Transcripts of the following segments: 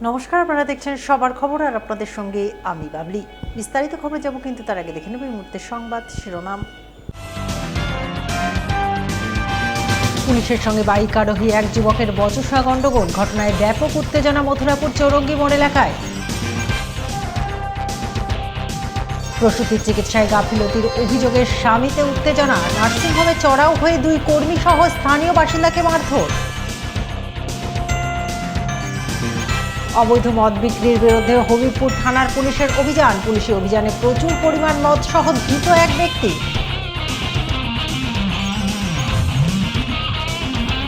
নমস্কার, আপনারা দেখছেন সবার খবর আর আপনাদের সঙ্গে আমি বাবলি। বিস্তারিত খবরে যাব, কিন্তু তার আগে দেখে নেব এই মুহূর্তের সংবাদ শিরোনাম। পুলিশের সঙ্গে বাইক আরোহী এক যুবকের বচসা গণ্ডগোল, ঘটনায় ব্যাপক উত্তেজনা মথুরাপুর চৌরঙ্গি মোড় এলাকায়। প্রসূতির চিকিৎসায় গাফিলতির অভিযোগের স্বামীতে উত্তেজনা, নার্সিংহোমে চড়াও হয়ে দুই কর্মী সহ স্থানীয় বাসিন্দাকে মারধর। অবৈধ মদ বিক্রির বিরুদ্ধে হবিবপুর থানার পুলিশের অভিযান, পুলিশি অভিযানে প্রচুর পরিমাণ মদ সহ ধৃত এক ব্যক্তি।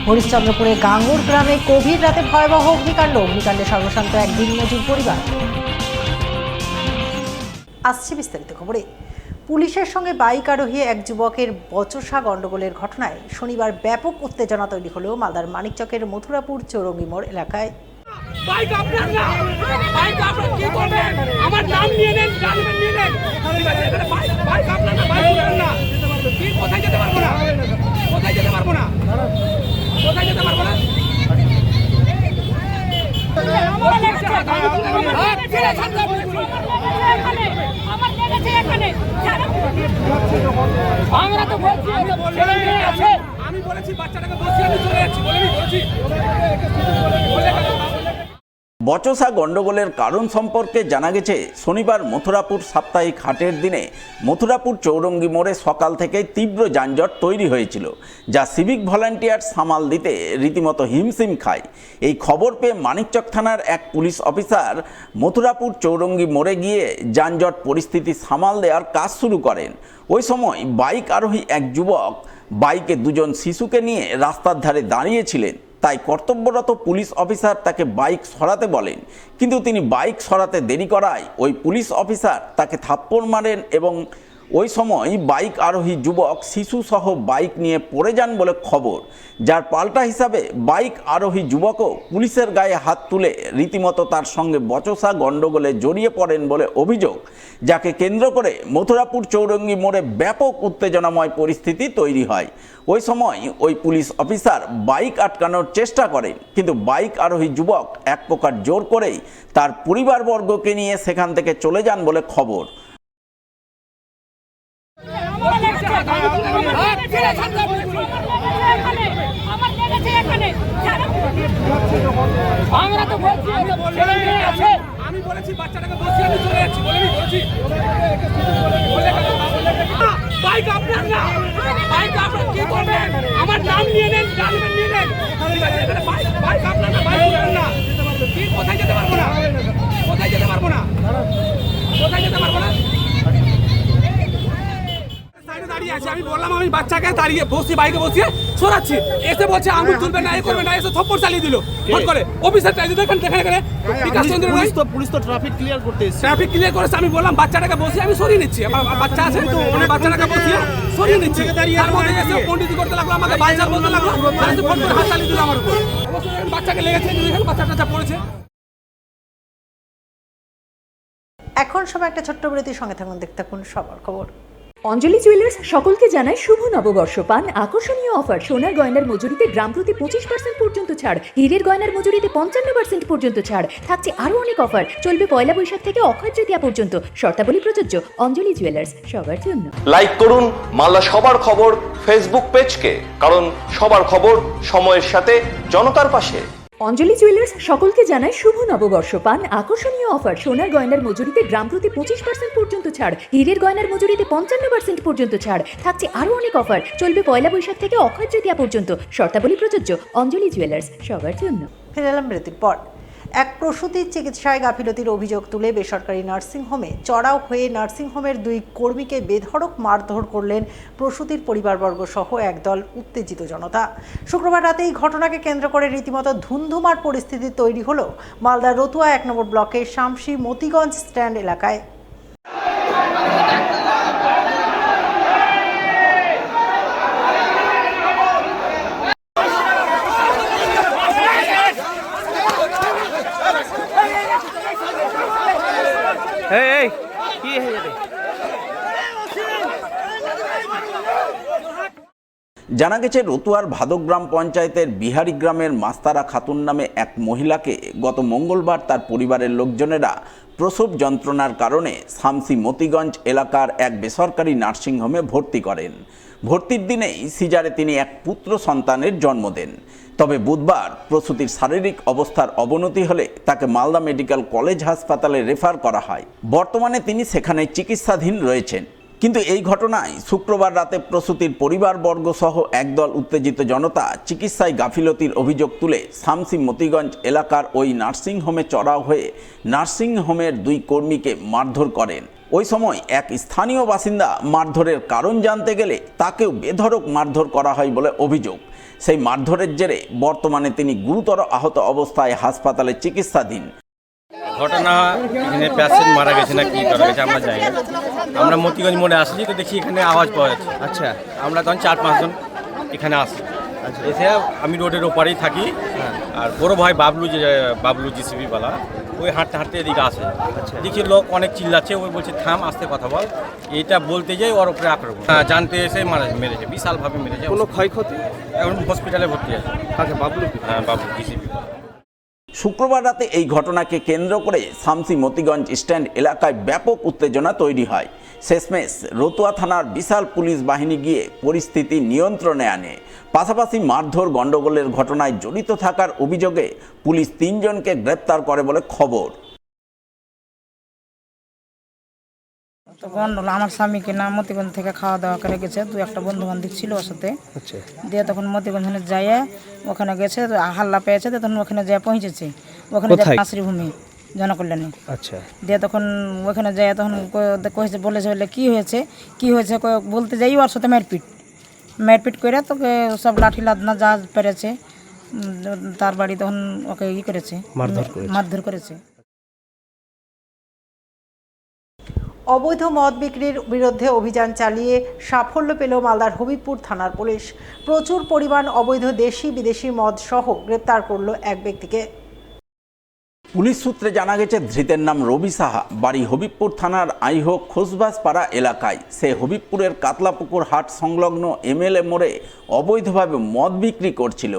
হরিশ্চন্দ্রপুরে গাঙ্গুর গ্রামে গভীর রাতে ভয়াবহ অগ্নিকাণ্ডে সর্বশান্ত এক দিনমজুর পরিবার। আসছে বিস্তারিত খবরে। পুলিশের সঙ্গে বাইক আরোহী এক যুবকের বচসা গণ্ডগোলের ঘটনায় শনিবার ব্যাপক উত্তেজনা তৈরি হলেও মালদার মানিকচকের মথুরাপুর চৌরঙ্গি মোড় এলাকায়। বাইক আপনার না, বাইক আপনার কি করবেন? আমার নাম নিয়ে নেন, জানবেন নিয়ে নেন। বাইক আপনার না, বাইক আপনার না। কি কোথায় যেতে পারবো না? কোথায় যেতে পারবো না? কোথায় যেতে পারবো না? আমরা তো আমি বলেছি বাচ্চাটাকে বসিয়ে আমি চলে যাচ্ছি, বলেছি। বচসা গণ্ডগোলের কারণ সম্পর্কে জানা গেছে, শনিবার মথুরাপুর সাপ্তাহিক হাটের দিনে মথুরাপুর চৌরঙ্গি মোড়ে সকাল থেকেই তীব্র যানজট তৈরি হয়েছিল, যা সিভিক ভলান্টিয়ার সামাল দিতে রীতিমতো হিমশিম খায়। এই খবর পেয়ে মানিকচক থানার এক পুলিশ অফিসার মথুরাপুর চৌরঙ্গি মোড়ে গিয়ে যানজট পরিস্থিতি সামাল দেওয়ার কাজ শুরু করেন। ওই সময় বাইক আরোহী এক যুবক বাইকে দুজন শিশুকে নিয়ে রাস্তার ধারে দাঁড়িয়েছিলেন, তাই কর্তব্যরত পুলিশ অফিসার তাকে বাইক সরাতে বলেন, কিন্তু তিনি বাইক সরাতে দেরি করায় ওই পুলিশ অফিসার তাকে থাপ্পড় মারেন এবং ওই সময় বাইক আরোহী যুবক শিশুসহ বাইক নিয়ে পড়ে যান বলে খবর, যার পাল্টা হিসাবে বাইক আরোহী যুবকও পুলিশের গায়ে হাত তুলে রীতিমতো তার সঙ্গে বচসা গণ্ডগোলে জড়িয়ে পড়েন বলে অভিযোগ, যাকে কেন্দ্র করে মথুরাপুর চৌরঙ্গি মোড়ে ব্যাপক উত্তেজনাময় পরিস্থিতি তৈরি হয়। ওই সময় ওই পুলিশ অফিসার বাইক আটকানোর চেষ্টা করেন, কিন্তু বাইক আরোহী যুবক এক প্রকার জোর করেই তার পরিবারবর্গকে নিয়ে সেখান থেকে চলে যান বলে খবর। আমি বলেছি বাচ্চাটাকে বসিয়ে আমি চলে যাচ্ছি, বলেছি। বাইক আপনার না, বাইক আপনার কি করবেন? আমার নাম নিয়ে নেন, জানবেন নিয়ে নেন। বাইক আপনার না, বাইক আপনার না। কি কোথায় যেতে পারবো না? কোথায় যেতে পারবো না? কোথায় যেতে পারবো না? দাঁড়িয়ে আছে, আমি বললাম আমি বাচ্চাকে দাঁড়িয়ে বসে বাইকে বসিয়ে সরাচ্ছি, এসে বলছে আঙুল তুলবে না, এ করবে না, এসে থপ্পড় চালিয়ে দিল ফট করে। অফিসার দেখেন পুলিশ তো ট্রাফিক ক্লিয়ার করতে এসেছে, ট্রাফিক ক্লিয়ার করেছে। আমি বললাম বাচ্চাটাকে বসিয়ে আমি সরিয়ে নিচ্ছি, আমার বাচ্চা আছে তো, বাচ্চাটাকে বসিয়ে সরিয়ে নিচ্ছি। তার মধ্যে এসে পন্ডিতি করতে লাগলো, আমাকে বাচ্চা বলতে লাগলো, ফট করে হাত চালিয়ে দিল আমার উপর। বাচ্চাকে লেগেছে, দেখেন বাচ্চাটা যা পড়েছে। এখন সময় একটা ছোট্ট বিরতির সঙ্গে থাকুন, দেখতে থাকুন সবার খবর। অঞ্জলি জুয়েলার্স সকলকে জানায় শুভ নববর্ষ। পান আকর্ষণীয় অফার, সোনার গয়নার মজুরিতে গ্রাম প্রতি 25% পর্যন্ত ছাড়, হীরের গয়নার মজুরিতে 55% পর্যন্ত ছাড়, থাকছে আরো অনেক অফার, চলবে পয়লা বৈশাখ থেকে অক্ষয় তৃতীয়া পর্যন্ত। শর্তাবলী প্রযোজ্য। অঞ্জলি জুয়েলার্স, সবার জন্য। লাইক করুন মালদা সবার খবর ফেসবুক পেজকে, কারণ সবার খবর সময়ের সাথে জনতার পাশে। অঞ্জলি জুয়েলার্স সকলকে জানায় শুভ নববর্ষ। পান আকর্ষণীয় অফার, সোনার গয়নার মজুরিতে গ্রাম প্রতি 25% পর্যন্ত ছাড়, হীরের গয়নার মজুরিতে 55% পর্যন্ত ছাড়, থাকছে আরো অনেক অফার, চলবে পয়লা বৈশাখ থেকে অক্ষয় তৃতীয়া পর্যন্ত। শর্তাবলী প্রযোজ্য। অঞ্জলি জুয়েলার্স, সবার জন্য। ফিরে এলাম বিরতির পর। এক প্রসূতির চিকিৎসায় গাফিলতির অভিযোগ তুলে বেসরকারি নার্সিংহোমে চড়াও হয়ে নার্সিংহোমের দুই কর্মীকে বেধড়ক মারধর করলেন প্রসূতির পরিবারবর্গ সহ একদল উত্তেজিত জনতা। শুক্রবার রাতে এই ঘটনাকে কেন্দ্র করে রীতিমতো ধুন্ধুমার পরিস্থিতি তৈরি হলো মালদার রতুয়া 1 নম্বর ব্লকের শামসি মতিগঞ্জ স্ট্যান্ড এলাকায়। জানা গেছে রতুয়ার ভাদগ্রাম পঞ্চায়েতের বিহারি গ্রামের মাস্তারা খাতুন নামে এক মহিলাকে গত মঙ্গলবার তার পরিবারের লোকজনেরা প্রসব যন্ত্রণার কারণে শামসি মতিগঞ্জ এলাকার এক বেসরকারি নার্সিংহোমে ভর্তি করেন। ভর্তির দিনেই সিজারে তিনি এক পুত্র সন্তানের জন্ম দেন। তবে বুধবার প্রসূতির শারীরিক অবস্থার অবনতি হলে তাকে মালদা মেডিকেল কলেজ হাসপাতালে রেফার করা হয়। বর্তমানে তিনি সেখানে চিকিৎসাধীন রয়েছেন। কিন্তু এই ঘটনায় শুক্রবার রাতে প্রসূতির পরিবারবর্গ সহ একদল উত্তেজিত জনতা চিকিৎসায় গাফিলতির অভিযোগ তুলে শামসি মতিগঞ্জ এলাকার ওই নার্সিংহোমে চড়াও হয়ে নার্সিংহোমের 2 কর্মীকে মারধর করেন। ওই সময় এক স্থানীয় বাসিন্দা মারধরের কারণ জানতে গেলে তাকেও বেধড়ক মারধর করা হয় বলে অভিযোগ। সেই মারধরের জেরে বর্তমানে তিনি গুরুতর আহত অবস্থায় হাসপাতালে চিকিৎসাধীন। ঘটনা এখানে পেশেন্ট মারা গেছে না কি করা গেছে আমরা জানি না। আমরা মতিগঞ্জ মোড়ে আসছি তো দেখি এখানে আওয়াজ পাওয়া যাচ্ছে। আচ্ছা, আমরা তখন 4-5 জন এখানে আসি। আচ্ছা, এসে আমি রোডের ওপারেই থাকি। আর বড় ভাই বাবলু জিসিবি বালা ওই হাঁটতে হাঁটতে এদিকে আসে। আচ্ছা, দেখি লোক অনেক চিল্লাচ্ছে, ওই বলছে থাম, আস্তে কথা বল। এটা বলতে যাই ওর উপরে আক্রমণ। জানতে এসে মেরেছে, বিশালভাবে মেরেছে। কোনো ক্ষয়ক্ষতি? এখন হসপিটালে ভর্তি আছে। আচ্ছা, বাবলু? হ্যাঁ, বাবলু জিসিবি। শুক্রবার রাতে এই ঘটনাকে কেন্দ্র করে শামসি মতিগঞ্জ স্ট্যান্ড এলাকায় ব্যাপক উত্তেজনা তৈরি হয়। শেষমেশ রতুয়া থানার বিশাল পুলিশ বাহিনী গিয়ে পরিস্থিতি নিয়ন্ত্রণে আনে। পাশাপাশি মারধর গণ্ডগোলের ঘটনায় জড়িত থাকার অভিযোগে পুলিশ 3 জনকে গ্রেপ্তার করে বলে খবর। তো গন্ডল আমার স্বামীকে না মতিগঞ্জ থেকে খাওয়া দাওয়া করে গেছে, 2-1 বন্ধু বান্ধব ছিল ওর সাথে। দিয়ে তখন মতিগঞ্জ যায়, ওখানে গেছে, হাল্লা পেয়েছে, তখন ওখানে যায় পৌঁছেছে। ওখানে আশ্রীভূমি জনকল্যাণে। আচ্ছা, দিয়ে তখন ওখানে যায়, তখন বলেছে বলে কি হয়েছে বলতে যাই ওর সাথে মারপিট করে তোকে সব লাঠি লাদনা যা পেরেছে তার বাড়ি তখন ওকে করেছে, মারধর করেছে। অবৈধ মদ বিক্রির বিরুদ্ধে অভিযান চালিয়ে সাফল্য পেল মালদার হবিবপুর থানার পুলিশ। প্রচুর পরিমাণ অবৈধ দেশি বিদেশি মদ সহ গ্রেপ্তার করলো এক ব্যক্তিকে। পুলিশ সূত্রে জানা গেছে ধৃতের নাম রবি সাহা, বাড়ি হবিবপুর থানার আইহোক খোসবাসপাড়া এলাকায়। সে হবিবপুরের কাতলাপুকুর হাট সংলগ্ন MLA মোড়ে অবৈধভাবে মদ বিক্রি করছিল।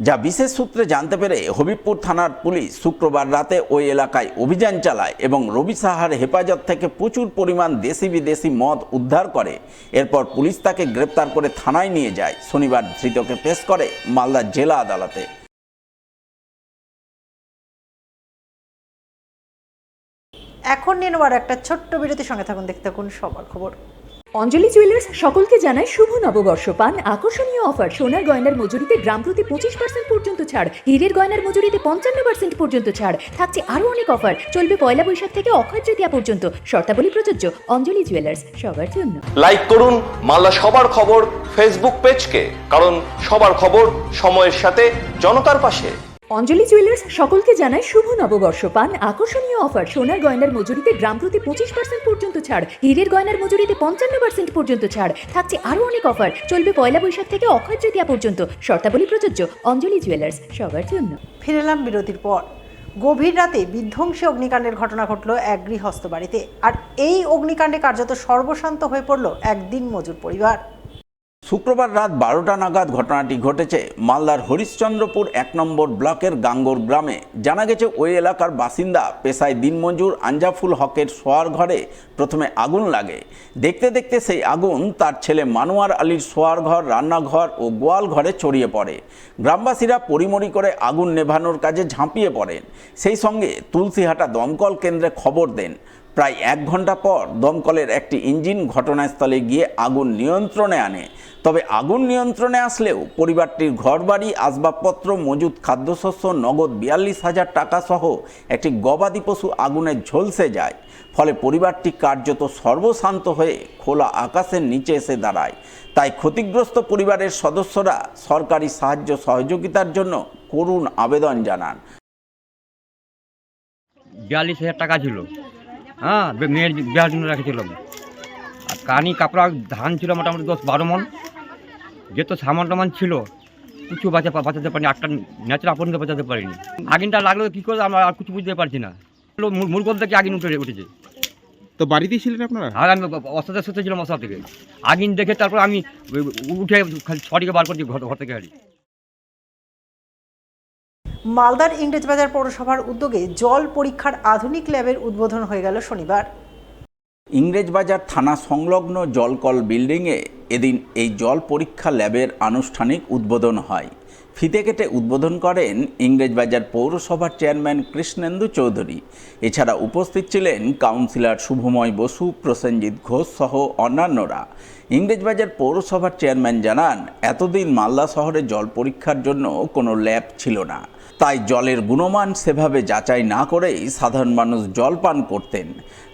যা বিশেষ সূত্রে জানতে পেরে হবিবপুর থানার পুলিশ শুক্রবার রাতে ওই এলাকায় অভিযান চালায় এবং রবি সাহার হেফাজত থেকে প্রচুর পরিমাণ দেশি বিদেশি মদ উদ্ধার করে। এরপর পুলিশ তাকে গ্রেপ্তার করে থানায় নিয়ে যায়। শনিবার ধৃতকে পেশ করে মালদা জেলা আদালতে। এখন নিয়ে নেওয়ার একটা ছোট্ট বিরতির সঙ্গে থাকুন, দেখতে থাকুন সবার খবর। অঞ্জলি জুয়েলার্স সকলকে জানায় শুভ নববর্ষ। পান আকর্ষণীয় অফার, সোনার গয়নার মজুরিতে গ্রাম প্রতি 25% পর্যন্ত ছাড়, হীরের গয়নার মজুরিতে 55% পর্যন্ত ছাড়, থাকছে আরো অনেক অফার। চলবে 1 বৈশাখ থেকে অক্ষয় তৃতীয়া পর্যন্ত। শর্তাবলী প্রযোজ্য। অঞ্জলি জুয়েলার্স, সবার জন্য। লাইক করুন মালদা সবার খবর ফেসবুক পেজকে, কারণ সবার খবর সময়ের সাথে জনতার পাশে। অঞ্জলি জুয়েলার্স সকলকে জানায় শুভ নববর্ষ। পান আকর্ষণীয় অফার, সোনার গয়নার মজুরিতে গ্রাম প্রতি 25% পর্যন্ত ছাড়, হীরের গয়নার মজুরিতে 55% পর্যন্ত ছাড়, থাকছে আরো অনেক অফার। চলবে 1 বৈশাখ থেকে অক্ষয় তৃতীয়া পর্যন্ত। শর্তাবলী প্রযোজ্য। অঞ্জলি জুয়েলার্স, সবার জন্য। ফিরে এলাম বিরতির পর। গভীর রাতে বিধ্বংসী অগ্নিকাণ্ডের ঘটনা ঘটল এক গৃহস্থ বাড়িতে। আর এই অগ্নিকাণ্ডে কার্যত সর্বশান্ত হয়ে পড়ল এক দিনমজুর পরিবার। শুক্রবার রাত 12টা নাগাদ ঘটনাটি ঘটেছে মালদার হরিশ্চন্দ্রপুর 1 নম্বর ব্লকের গাঙ্গোর গ্রামে। জানা গেছে ওই এলাকার বাসিন্দা পেশায় দিনমজুর আঞ্জাফুল হকের শোয়ার ঘরে প্রথমে আগুন লাগে। দেখতে দেখতে সেই আগুন তার ছেলে মানোয়ার আলীর শোয়ার ঘর, রান্নাঘর ও গোয়াল ঘরে ছড়িয়ে পড়ে। গ্রামবাসীরা পরিমরি করে আগুন নেভানোর কাজে ঝাঁপিয়ে পড়েন। সেই সঙ্গে তুলসীহাটা দমকল কেন্দ্রে খবর দেন। প্রায় 1 ঘন্টা পর দমকলের একটি ইঞ্জিন ঘটনাস্থলে গিয়ে আগুন নিয়ন্ত্রণে আনে। তবে আগুন নিয়ন্ত্রণে আসলেও পরিবারটির ঘরবাড়ি, আসবাবপত্র, মজুদ খাদ্যশস্য, নগদ 42,000 টাকা সহ একটি গবাদি পশু আগুনে ঝলসে যায়। ফলে পরিবারটি কার্যত সর্বশান্ত হয়ে খোলা আকাশের নিচে এসে দাঁড়ায়। তাই ক্ষতিগ্রস্ত পরিবারের সদস্যরা সরকারি সাহায্য সহযোগিতার জন্য করুণ আবেদন জানান। 42,000 টাকা ছিল, হ্যাঁ, মেয়ের বিয়ার জন্য রেখেছিলাম। আর কানি কাপড়া ধান ছিল মোটামুটি 10-12 মন, যেহেতু সামান টামান ছিল কিছু বাঁচাতে পারিনি। একটা ন্যাচারাল পর্যন্ত বাঁচাতে পারিনি। আগুনটা লাগলো কী করে আমরা আর কিছু বুঝতে পারছি না। মূল থেকে আগুন উঠেছে। তো বাড়িতেই ছিলেন আপনারা? আর আমি অস্ত্র সুস্থ ছিলাম মশা থেকে, আগুন দেখে তারপর আমি উঠে খালি ছড়িকে বার করছি ঘর থেকে হারি। মালদার ইংরেজবাজার পৌরসভার উদ্যোগে জল পরীক্ষার আধুনিক ল্যাবের উদ্বোধন হয়ে গেল শনিবার। ইংরেজবাজার থানা সংলগ্ন জলকল বিল্ডিংয়ে এদিন এই জল পরীক্ষা ল্যাবের আনুষ্ঠানিক উদ্বোধন হয়। ফিতে কেটে উদ্বোধন করেন ইংরেজবাজার পৌরসভার চেয়ারম্যান কৃষ্ণেন্দু চৌধুরী। এছাড়া উপস্থিত ছিলেন কাউন্সিলর শুভময় বসু, প্রসেনজিৎ ঘোষ সহ অন্যান্যরা। ইংরেজবাজার পৌরসভার চেয়ারম্যান জানান, এতদিন মালদা শহরে জল পরীক্ষার জন্য কোনো ল্যাব ছিল না, তাই জলের গুণমান সেভাবে যাচাই না করেই সাধারণ মানুষ জল পান করতেন।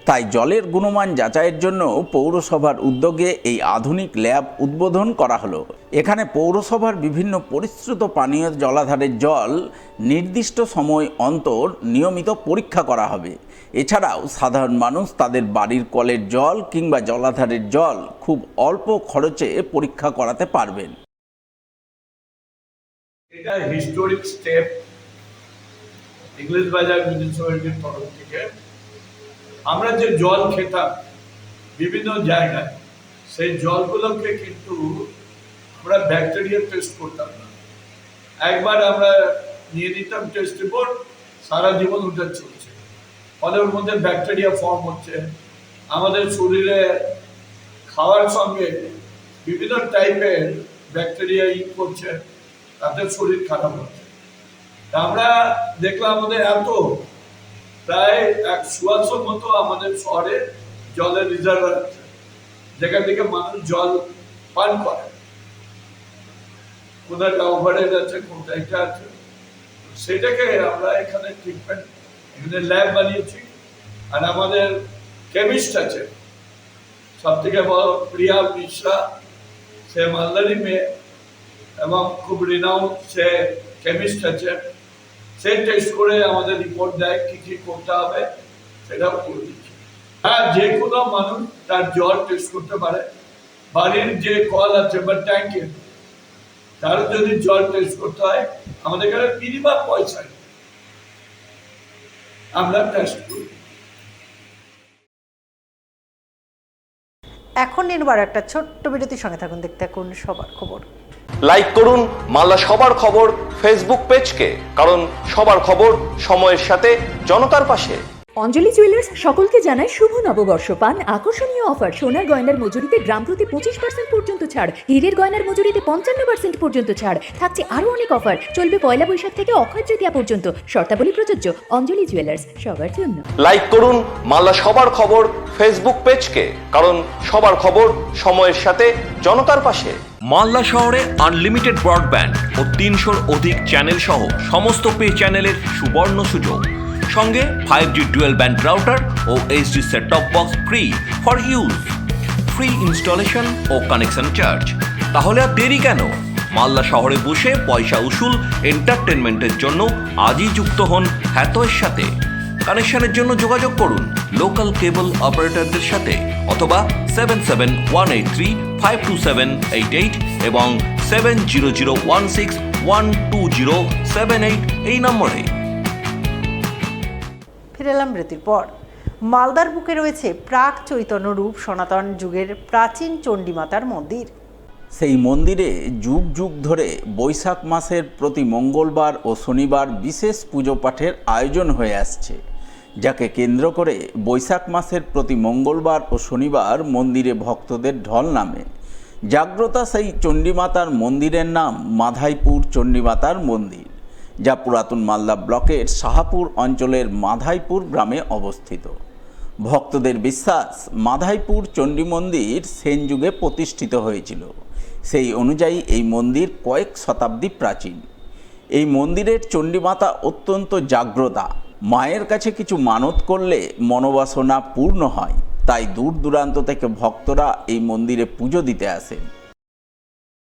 তাই জলের গুণমান যাচাইয়ের জন্য পৌরসভার উদ্যোগে এই আধুনিক ল্যাব উদ্বোধন করা হলো। এখানে পৌরসভার বিভিন্ন পরিশ্রুত পানীয় জলাধারের জল নির্দিষ্ট সময় অন্তর নিয়মিত পরীক্ষা করা হবে। এছাড়াও সাধারণ মানুষ তাদের বাড়ির কলের জল কিংবা জলাধারের জল খুব অল্প খরচে পরীক্ষা করাতে পারবেন। এটা হিস্টোরিক স্টেপ ইংরেজবাজার মিউনিসিপ্যালিটির তরফ থেকে। আমরা যে জল খেতাম বিভিন্ন জায়গায়, সেই জলগুলোকে কিন্তু আমরা ব্যাকটেরিয়া টেস্ট করতাম না। একবার আমরা নিয়ে নিতাম টেস্ট রিপোর্ট, সারা জীবন ওটা চলছে, ফলে ওর মধ্যে ব্যাকটেরিয়া ফর্ম হচ্ছে, আমাদের শরীরে খাওয়ার সঙ্গে বিভিন্ন টাইপের ব্যাকটেরিয়া করছে, তাদের শরীর খারাপ হচ্ছে। আমরা দেখলাম আমাদের এত প্রায় 100 মতো আমাদের শহরে জলের রিজার্ভার আছে, যেখান থেকে মানুষ জল পান করে। কোনটা ওভারহেড আছে, কোনটা এটা আছে, সেটাকে আমরা এখানে ট্রিটমেন্ট, এখানে ল্যাব বানিয়েছি। আর আমাদের কেমিস্ট আছে, সব থেকে বড় প্রিয়া মিশ্রা, সে মালদারি মেয়ে এবং খুব রিনাউন্ড সে কেমিস্ট আছে। সে টেস্ট করে আমাদের রিপোর্ট দেয় কি কি করতে হবে, সেটাও করে দিচ্ছি। হ্যাঁ, যে কোনো মানুষ তার জল টেস্ট করতে পারে। বাড়ির যে কল আছে বা ট্যাঙ্কে, তার যদি জল টেস্ট করতে হয়, আমাদের এখানে মিনিমাম পয়সা আমরা টেস্ট করি। এখন নির্বার একটা ছোট্ট বিরতির সঙ্গে থাকুন, দেখতে থাকুন সবার খবর। লাইক করুন মালদা সবার খবর ফেসবুক পেজকে, কারণ সবার খবর সময়ের সাথে জনতার পাশে। অঞ্জলি জুয়েলার্স সকলকে জানায় শুভ নববর্ষ পান আকর্ষণীয় অফার। সোনার গয়নার মজুরিতে গ্রাম প্রতি 25% পর্যন্ত ছাড়, হীরের গয়নার মজুরিতে 55% পর্যন্ত ছাড়, থাকছে আরো অনেক অফার। চলবে পয়লা বৈশাখ থেকে অক্ষয় তৃতীয়া পর্যন্ত। শর্তাবলী প্রযোজ্য। অঞ্জলি জুয়েলার্স, সবার জন্য। লাইক করুন মালদা সবার খবর ফেসবুক পেজকে, কারণ সবার খবর সময়ের সাথে জনতার পাশে। মালদা শহরে আনলিমিটেড ব্রডব্যান্ড ও 300-র অধিক চ্যানেল সহ সমস্ত পে চ্যানেলের সুবর্ণ সুযোগ, সঙ্গে 5G ডুয়েল ব্যান্ড রাউটার ও HD set top box free for use, free installation ও কানেকশন চার্জ। তাহলে আর দেরি কেন? মালদা শহরে বসে পয়সা উসুল এন্টারটেনমেন্টের জন্য আজই যুক্ত হন হ্যাথওয়ের সাথে। কানেকশনের জন্য যোগাযোগ করুন লোকাল কেবল অপারেটরদের সাথে অথবা 7718352788 এবং 7001612078 এই নম্বরে। ফিরে এলাম বিরতির পর। মালদার বুকে রয়েছে প্রাক চৈতন্য রূপ সনাতন যুগের প্রাচীন চণ্ডীমাতার মন্দির। সেই মন্দিরে যুগ যুগ ধরে বৈশাখ মাসের প্রতি মঙ্গলবার ও শনিবার বিশেষ পুজো পাঠের আয়োজন হয়ে আসছে, যাকে কেন্দ্র করে বৈশাখ মাসের প্রতি মঙ্গলবার ও শনিবার মন্দিরে ভক্তদের ঢল নামে। জাগ্রতা সেই চণ্ডীমাতার মন্দিরের নাম মাধাইপুর চণ্ডীমাতার মন্দির, যা পুরাতন মালদা ব্লকের শাহাপুর অঞ্চলের মাধাইপুর গ্রামে অবস্থিত। ভক্তদের বিশ্বাস, মাধাইপুর চণ্ডী মন্দির সেন যুগে প্রতিষ্ঠিত হয়েছিল। সেই অনুযায়ী এই মন্দির কয়েক শতাব্দী প্রাচীন। এই মন্দিরের চণ্ডীমাতা অত্যন্ত জাগ্রতা। মায়ের কাছে কিছু মানত করলে মনোবাসনা পূর্ণ হয়, তাই দূর দূরান্ত থেকে ভক্তরা এই মন্দিরে পুজো দিতে আসেন।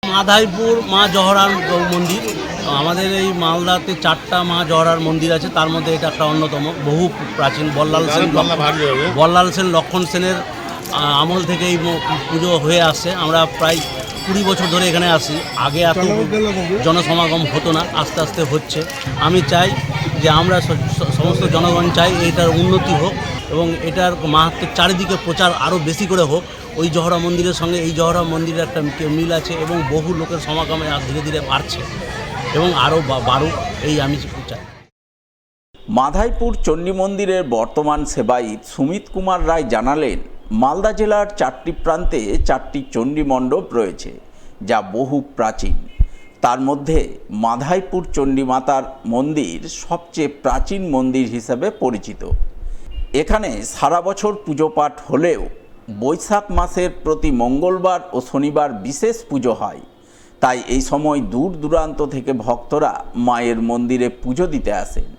মাধাইপুর মা জহরার মন্দির, আমাদের এই মালদাতে 4টা মা জহরার মন্দির আছে, তার মধ্যে এটা একটা অন্যতম। বহু প্রাচীন বল্লাল সেন লক্ষণ সেনের আমল থেকে এই পুজো হয়ে আসছে। আমরা প্রায় 20 বছর ধরে এখানে আসি। আগে এত জনসমাগম হতো না, আস্তে আস্তে হচ্ছে। আমি চাই যে আমরা সমস্ত জনগণ চাই এইটার উন্নতি হোক, এবং এটার মাহাত্ম্য চারিদিকে প্রচার আরও বেশি করে হোক। ওই জহরা মন্দিরের সঙ্গে এই জহরা মন্দিরের একটা মিল আছে এবং বহু লোকের সমাগমে আর ধীরে ধীরে বাড়ছে এবং আরও বাড়ুক, এই আমি চাই। মাধাইপুর চণ্ডী মন্দিরের বর্তমান সেবায়িত সুমিত কুমার রায় জানালেন, মালদা জেলার 4টি প্রান্তে 4টি চণ্ডী মণ্ডপ রয়েছে, যা বহু প্রাচীন। তার মধ্যে মাধাইপুর চণ্ডী মাতার মন্দির সবচেয়ে প্রাচীন মন্দির হিসেবে পরিচিত। এখানে সারা বছর পুজো পাঠ হলেও বৈশাখ মাসের প্রতি মঙ্গলবার ও শনিবার বিশেষ পুজো হয়। তাই এই সময় দূর দূরান্ত থেকে ভক্তরা মায়ের মন্দিরে পুজো দিতে আসেন।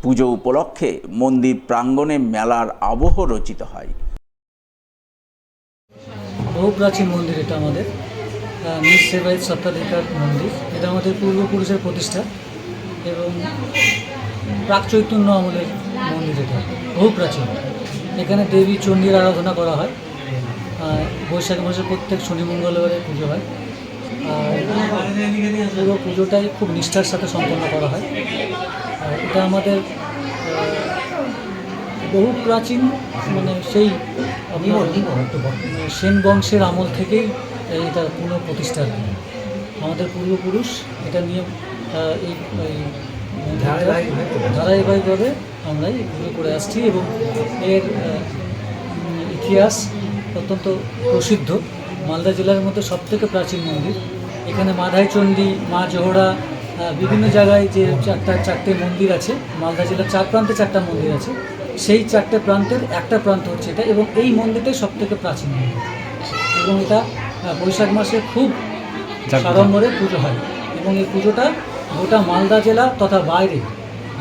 পুজো উপলক্ষে মন্দির প্রাঙ্গণে মেলার আবহ রচিত হয়। বহু প্রাচীন মন্দির এটা আমাদের নিজ সেবায়িত সত্তাধিকার মন্দির। এটা আমাদের পূর্বপুরুষের প্রতিষ্ঠা এবং প্রাক চৈতন্য আমলের মন্দির। এটা বহু প্রাচীন। এখানে দেবী চণ্ডীর আরাধনা করা হয়। বৈশাখ মাসের প্রত্যেক শনি মঙ্গলবারে পুজো হয়। আর পুরো পুজোটাই খুব নিষ্ঠার সাথে সম্পন্ন করা হয়। এটা আমাদের বহু প্রাচীন, মানে সেই সেন বংশের আমল থেকেই এটা পুনঃপ্রতিষ্ঠা। আমাদের পূর্বপুরুষ এটা নিয়ে এই ধারাবাহিকভাবে আমরা এই পুজো করে আসছি এবং এর ইতিহাস অত্যন্ত প্রসিদ্ধ। মালদা জেলার মধ্যে সবথেকে প্রাচীন মন্দির। এখানে মাধাই চণ্ডী, মা জহরা, বিভিন্ন জায়গায় যে চারটে মন্দির আছে, মালদা জেলার 4 প্রান্তে 4টা মন্দির আছে। সেই 4টে প্রান্তের একটা প্রান্ত হচ্ছে এটা এবং এই মন্দিরটাই সবথেকে প্রাচীন মন্দির এবং এটা বৈশাখ মাসে খুব সাড়ম্বরে পুজো হয় এবং এই পুজোটা গোটা মালদা জেলা তথা বাইরে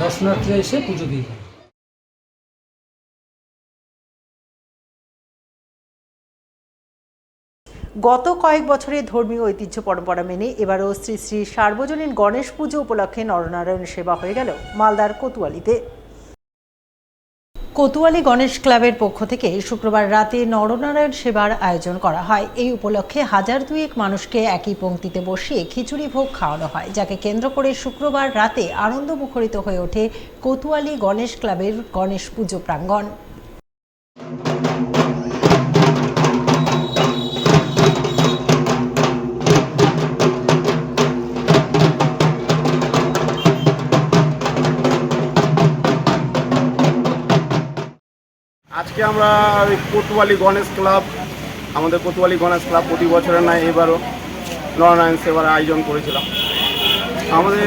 দর্শনার্থীরা এসে পুজো দিয়ে। গত কয়েক বছরে ধর্মীয় ঐতিহ্য পরম্পরা মেনে এবারও শ্রী শ্রী সার্বজনীন গণেশ পুজো উপলক্ষে নরনারায়ণ সেবা হয়ে গেল মালদার কোতোয়ালিতে। কোতোয়ালি গণেশ ক্লাবের পক্ষ থেকে শুক্রবার রাতে নরনারায়ণ সেবার আয়োজন করা হয়। এই উপলক্ষে 1000-2 মানুষকে একই পংক্তিতে বসিয়ে খিচুড়ি ভোগ খাওয়ানো হয়, যাকে কেন্দ্র করে শুক্রবার রাতে আনন্দ মুখরিত হয়ে ওঠে কোতোয়ালি গণেশ ক্লাবের গণেশ পুজো প্রাঙ্গণ। আজকে আমরা কোতোয়ালি গণেশ ক্লাব, আমাদের কোতোয়ালি গণেশ ক্লাব প্রতি বছরের নয় এবারও নরনারায়ণ সেবার আয়োজন করেছিলাম। আমাদের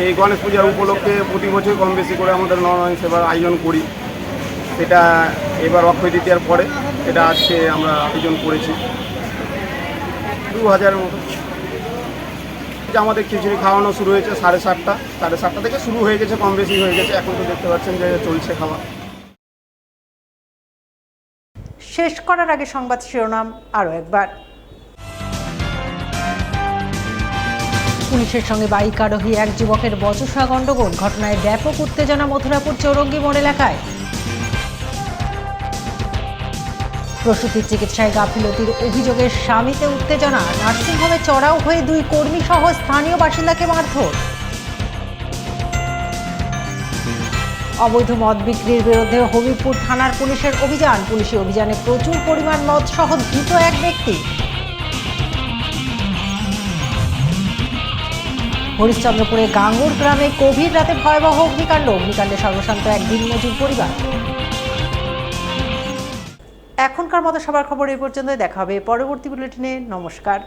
এই গণেশ পূজার উপলক্ষে প্রতি বছর কম বেশি করে আমাদের নরনারায়ণ সেবার আয়োজন করি। সেটা এবার অক্ষয় তৃতীয়ার পরে এটা আজকে আমরা আয়োজন করেছি 2000-এর মতো। আমাদের খিচুড়ি খাওয়ানো শুরু হয়েছে 7:30 থেকে শুরু হয়ে গেছে, কম বেশি হয়ে গেছে। এখন তো দেখতে পাচ্ছেন যে চলছে খাওয়া। শেষ করার আগে সংবাদ শিরোনাম আরও একবার। পুলিশের সঙ্গে বাইক আরোহী এক যুবকের বচসা গণ্ডগোল, ঘটনায় ব্যাপক উত্তেজনা মথুরাপুর চৌরঙ্গি মোড় এলাকায়। প্রসূতির চিকিৎসায় গাফিলতির অভিযোগে স্বামীতে উত্তেজনা, নার্সিংহোমে চড়াও হয়ে 2 কর্মী সহ স্থানীয় বাসিন্দাকে মারধর। অবৈধ মদ বিক্রির বিরুদ্ধে হবিবপুর থানার পুলিশের অভিযান, পুলিশি অভিযানে প্রচুর পরিমাণ মদ সহ ধৃত এক ব্যক্তি। হরিশ্চন্দ্রপুরে গাঙ্গুর গ্রামে গভীর রাতে ভয়াবহ অগ্নিকাণ্ডে সর্বশান্ত এক দিনমজুর পরিবার। এখনকার মতো সবার খবর এই পর্যন্ত। দেখা হবে পরবর্তী বুলেটিনে। নমস্কার।